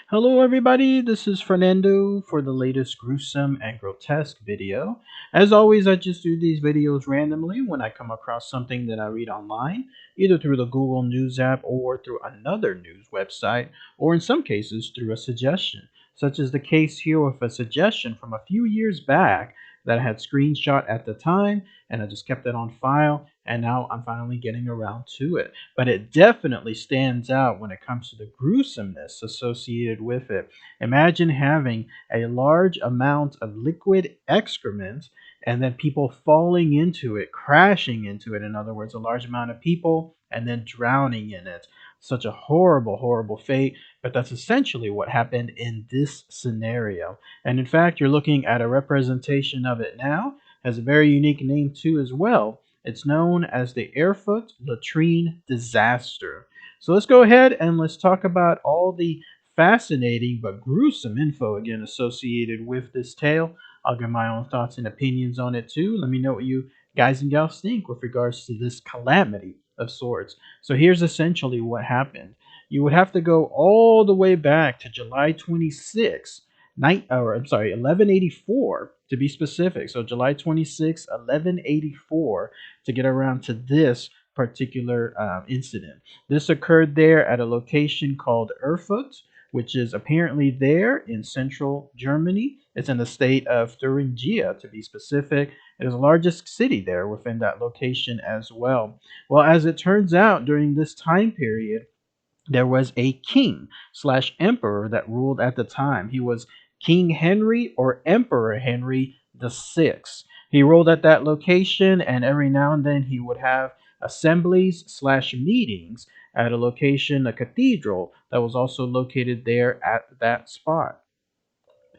Hello everybody, this is Fernando for the latest Gruesome and Grotesque video. As always, I just do these videos randomly when I come across something that I read online, either through the Google News app or through another news website, or in some cases through a suggestion, such as the case here with a suggestion from a few years back that I had screenshot at the time, and I just kept it on file, and now I'm finally getting around to it. But it definitely stands out when it comes to the gruesomeness associated with it. Imagine having a large amount of liquid excrement and then people falling into it, crashing into it. In other words, a large amount of people and then drowning in it. Such a horrible, horrible fate, but that's essentially what happened in this scenario. And in fact, you're looking at a representation of it now. Has a very unique name too as well. It's known as the Erfurt Latrine Disaster. So let's go ahead and let's talk about all the fascinating but gruesome info again associated with this tale. I'll give my own thoughts and opinions on it too. Let me know what you guys and gals think with regards to this calamity of sorts. So here's essentially what happened. You would have to go all the way back to July 26th, 1184 to be specific. So July 26, 1184 to get around to this particular incident. This occurred there at a location called Erfurt, which is apparently there in central Germany. It's in the state of Thuringia, to be specific. It is the largest city there within that location as well. Well, as it turns out, during this time period, there was a king slash emperor that ruled at the time. He was King Henry or Emperor Henry the Sixth. He ruled at that location, and every now and then he would have assemblies slash meetings at a location, a cathedral that was also located there at that spot.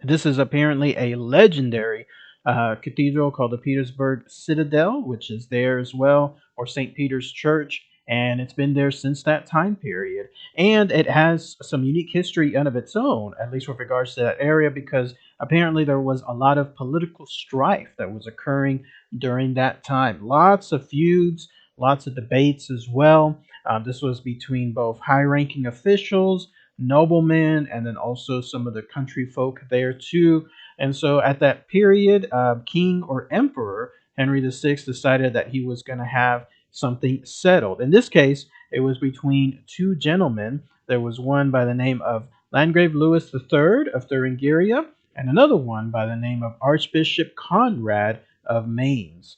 This is apparently a legendary cathedral called the Petersburg Citadel, which is there as well, or St. Peter's Church, and it's been there since that time period. And it has some unique history of its own, at least with regards to that area, because apparently there was a lot of political strife that was occurring during that time. Lots of feuds, lots of debates as well. This was between both high-ranking officials, noblemen, and then also some of the country folk there too. And so at that period, King or Emperor Henry VI decided that he was going to have something settled. In this case, it was between two gentlemen. There was one by the name of Landgrave Louis III of Thuringia, and another one by the name of Archbishop Conrad of Mainz.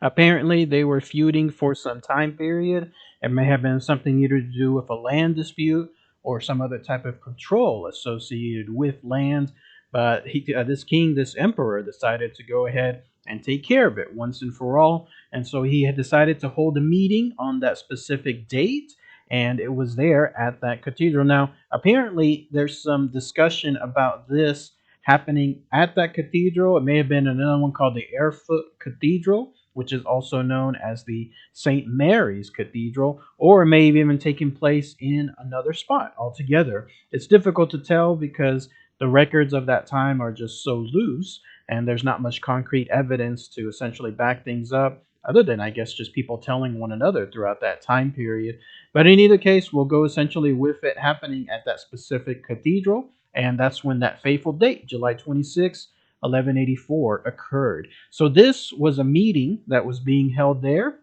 Apparently, they were feuding for some time period. It may have been something either to do with a land dispute or some other type of control associated with land. But this king, this emperor, decided to go ahead and take care of it once and for all. And so he had decided to hold a meeting on that specific date, and it was there at that cathedral. Now, apparently, there's some discussion about this happening at that cathedral. It may have been another one called the Erfurt Cathedral, which is also known as the St. Mary's Cathedral, or it may have even taken place in another spot altogether. It's difficult to tell because the records of that time are just so loose, and there's not much concrete evidence to essentially back things up, other than, I guess, just people telling one another throughout that time period. But in either case, we'll go essentially with it happening at that specific cathedral, and that's when that fateful date, July 26, 1184, occurred. So this was a meeting that was being held there,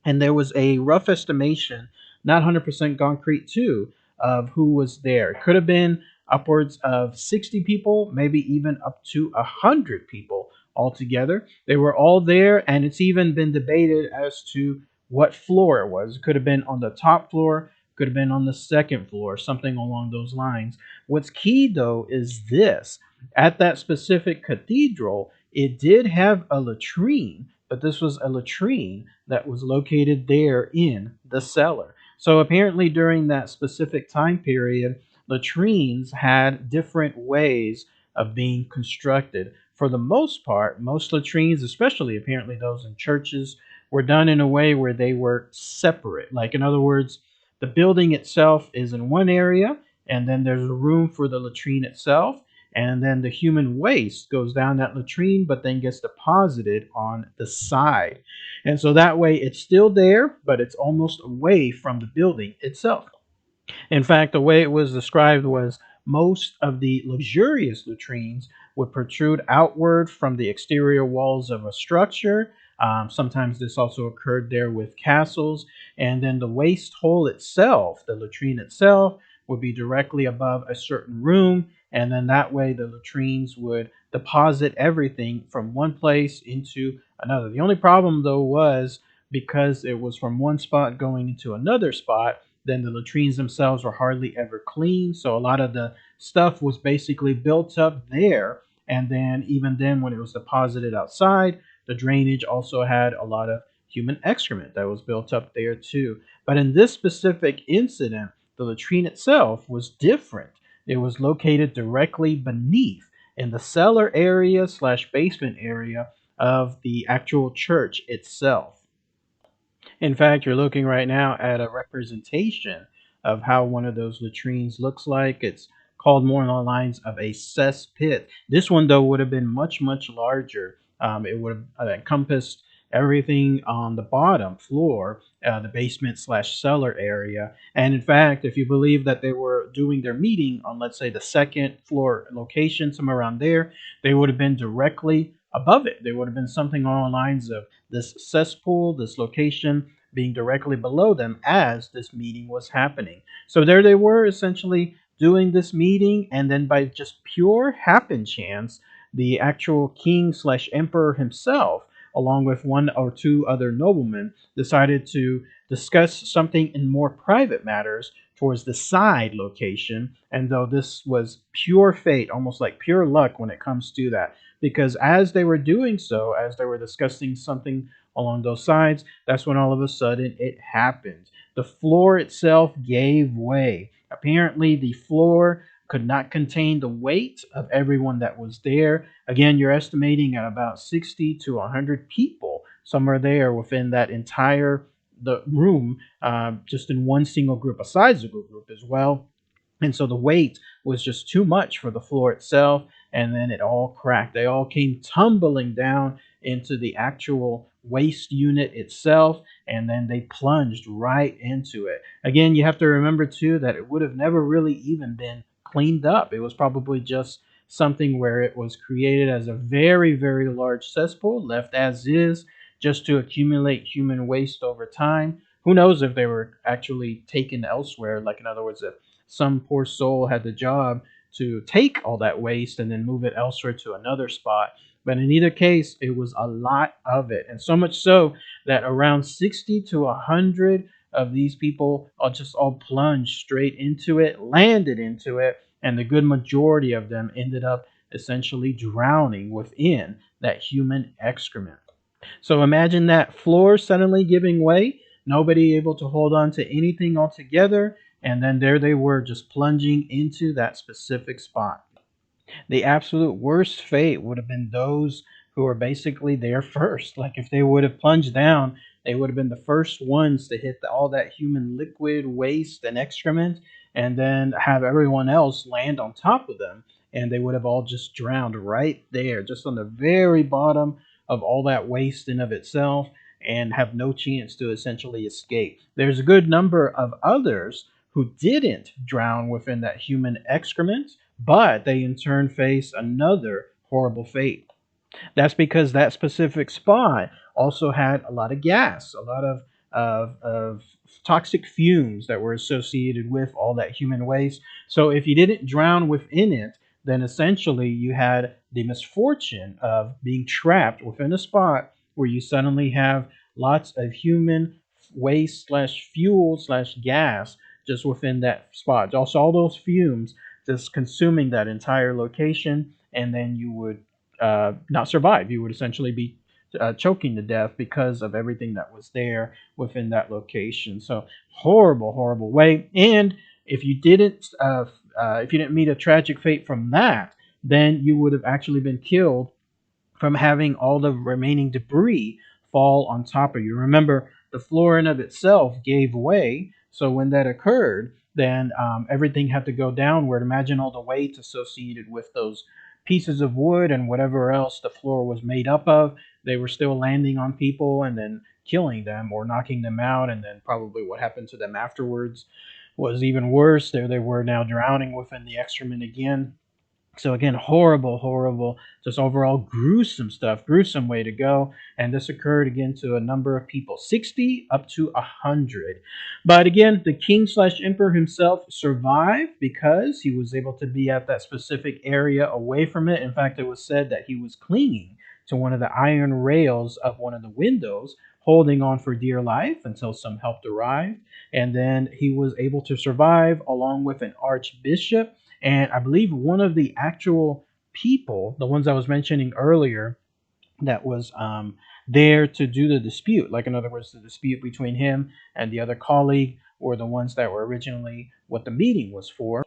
and there was a rough estimation, not 100% concrete too, of who was there. It could have been upwards of 60 people, maybe even up to 100 people altogether. They were all there, and it's even been debated as to what floor it was. It could have been on the top floor, could have been on the second floor, something along those lines. What's key, though, is this. At that specific cathedral, it did have a latrine, but this was a latrine that was located there in the cellar. So apparently during that specific time period, latrines had different ways of being constructed. For the most part, most latrines, especially apparently those in churches, were done in a way where they were separate. Like, in other words, the building itself is in one area, and then there's a room for the latrine itself, and then the human waste goes down that latrine, but then gets deposited on the side. And so that way it's still there, but it's almost away from the building itself. In fact, the way it was described was most of the luxurious latrines would protrude outward from the exterior walls of a structure. Sometimes this also occurred there with castles. And then the waste hole itself, the latrine itself, would be directly above a certain room. And then that way the latrines would deposit everything from one place into another. The only problem, though, was because it was from one spot going into another spot, then the latrines themselves were hardly ever clean. So a lot of the stuff was basically built up there. And then, even then, when it was deposited outside, the drainage also had a lot of human excrement that was built up there too. But in this specific incident, the latrine itself was different. It was located directly beneath in the cellar area slash basement area of the actual church itself. In fact, you're looking right now at a representation of how one of those latrines looks like. It's called more along the lines of a cesspit. This one, though, would have been much, much larger. It would have encompassed everything on the bottom floor, the basement slash cellar area. And in fact, if you believe that they were doing their meeting on, let's say, the second floor location, somewhere around there, they would have been directly above it. There would have been something along the lines of this cesspool, this location being directly below them as this meeting was happening. So there they were, essentially doing this meeting, and then by just pure happen chance, the actual king slash emperor himself, along with one or two other noblemen, decided to discuss something in more private matters towards the side location. And though this was pure fate, almost like pure luck when it comes to that, because as they were doing so, as they were discussing something along those sides, that's when all of a sudden it happened. The floor itself gave way. Apparently, the floor could not contain the weight of everyone that was there. Again, you're estimating at about 60 to 100 people, somewhere there within that entire the room, just in one single group, a sizable group as well. And so the weight was just too much for the floor itself, and then it all cracked. They all came tumbling down into the actual waste unit itself, and then they plunged right into it. Again, you have to remember too that it would have never really even been cleaned up. It was probably just something where it was created as a very, very large cesspool, left as is, just to accumulate human waste over time. Who knows if they were actually taken elsewhere? Like, in other words, if some poor soul had the job to take all that waste and then move it elsewhere to another spot. But in either case, it was a lot of it. And so much so that around 60 to 100 of these people all plunged straight into it, landed into it, and the good majority of them ended up essentially drowning within that human excrement. So imagine that floor suddenly giving way, nobody able to hold on to anything altogether, and then there they were just plunging into that specific spot. The absolute worst fate would have been those who were basically there first. Like, if they would have plunged down, they would have been the first ones to hit all that human liquid waste and excrement, and then have everyone else land on top of them, and they would have all just drowned right there, just on the very bottom of all that waste in of itself, and have no chance to essentially escape. There's a good number of others who didn't drown within that human excrement, but they in turn face another horrible fate. That's because that specific spot also had a lot of gas, a lot of toxic fumes that were associated with all that human waste. So if you didn't drown within it, then essentially you had the misfortune of being trapped within a spot where you suddenly have lots of human waste slash fuel slash gas just within that spot. Also, all those fumes just consuming that entire location, and then you would not survive. You would essentially be choking to death because of everything that was there within that location. So horrible, horrible way. And if you didn't meet a tragic fate from that, then you would have actually been killed from having all the remaining debris fall on top of you. Remember, the floor in of itself gave way, so when that occurred, then everything had to go downward. Imagine all the weight associated with those pieces of wood and whatever else the floor was made up of. They were still landing on people and then killing them or knocking them out, and then probably what happened to them afterwards. was even worse. There they were now drowning within the excrement again. So again, horrible, horrible, just overall gruesome stuff, gruesome way to go. And this occurred again to a number of people, 60 up to 100. But again, the king slash emperor himself survived because he was able to be at that specific area away from it. In fact, it was said that he was clinging to one of the iron rails of one of the windows, holding on for dear life until some help arrived. And then he was able to survive along with an archbishop, and I believe one of the actual people, the ones I was mentioning earlier, that was there to do the dispute, like in other words, the dispute between him and the other colleague, were the ones that were originally what the meeting was for.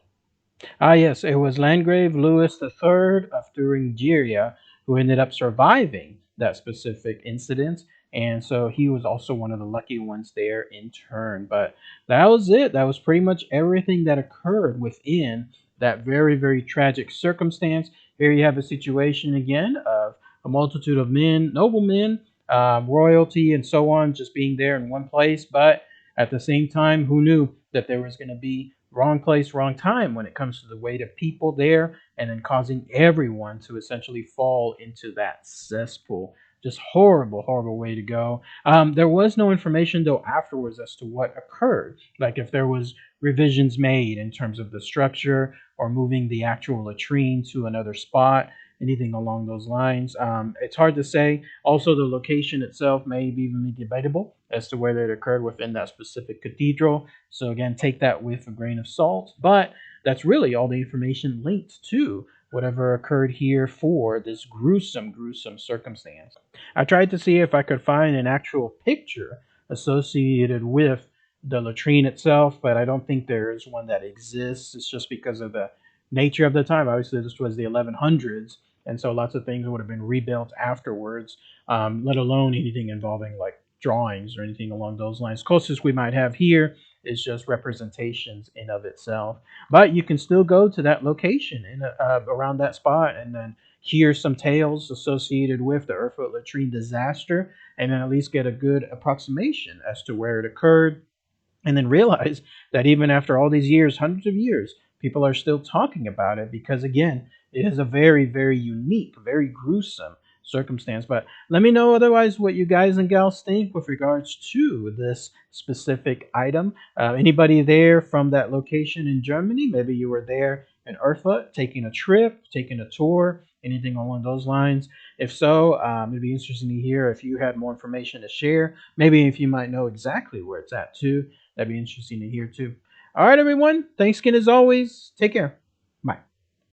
Ah, yes, it was Landgrave Louis III of Thuringia who ended up surviving that specific incident. And so he was also one of the lucky ones there in turn. But that was it. That was pretty much everything that occurred within that very, very tragic circumstance. Here you have a situation again of a multitude of men, noblemen, royalty, and so on, just being there in one place. But at the same time, who knew that there was going to be wrong place, wrong time when it comes to the weight of people there, and then causing everyone to essentially fall into that cesspool. Just horrible, horrible way to go. There was no information though afterwards as to what occurred, like if there was revisions made in terms of the structure or moving the actual latrine to another spot, anything along those lines. It's hard to say. Also, the location itself may even be debatable as to whether it occurred within that specific cathedral. So again, take that with a grain of salt. But that's really all the information linked to whatever occurred here for this gruesome, gruesome circumstance. I tried to see if I could find an actual picture associated with the latrine itself, but I don't think there is one that exists. It's just because of the nature of the time. Obviously, this was the 1100s, and so lots of things would have been rebuilt afterwards, let alone anything involving like drawings or anything along those lines. Closest we might have here is just representations in of itself, but you can still go to that location in around that spot and then hear some tales associated with the Erfurt Latrine disaster, and then at least get a good approximation as to where it occurred, and then realize that even after all these years, hundreds of years, people are still talking about it because, again, it is a very, very unique, very gruesome circumstance. But let me know otherwise what you guys and gals think with regards to this specific item. Anybody there from that location in Germany? Maybe you were there in Erfurt taking a trip, taking a tour, anything along those lines. If so, it'd be interesting to hear if you had more information to share. Maybe if you might know exactly where it's at too. That'd be interesting to hear too. All right, everyone. Thanks again as always. Take care.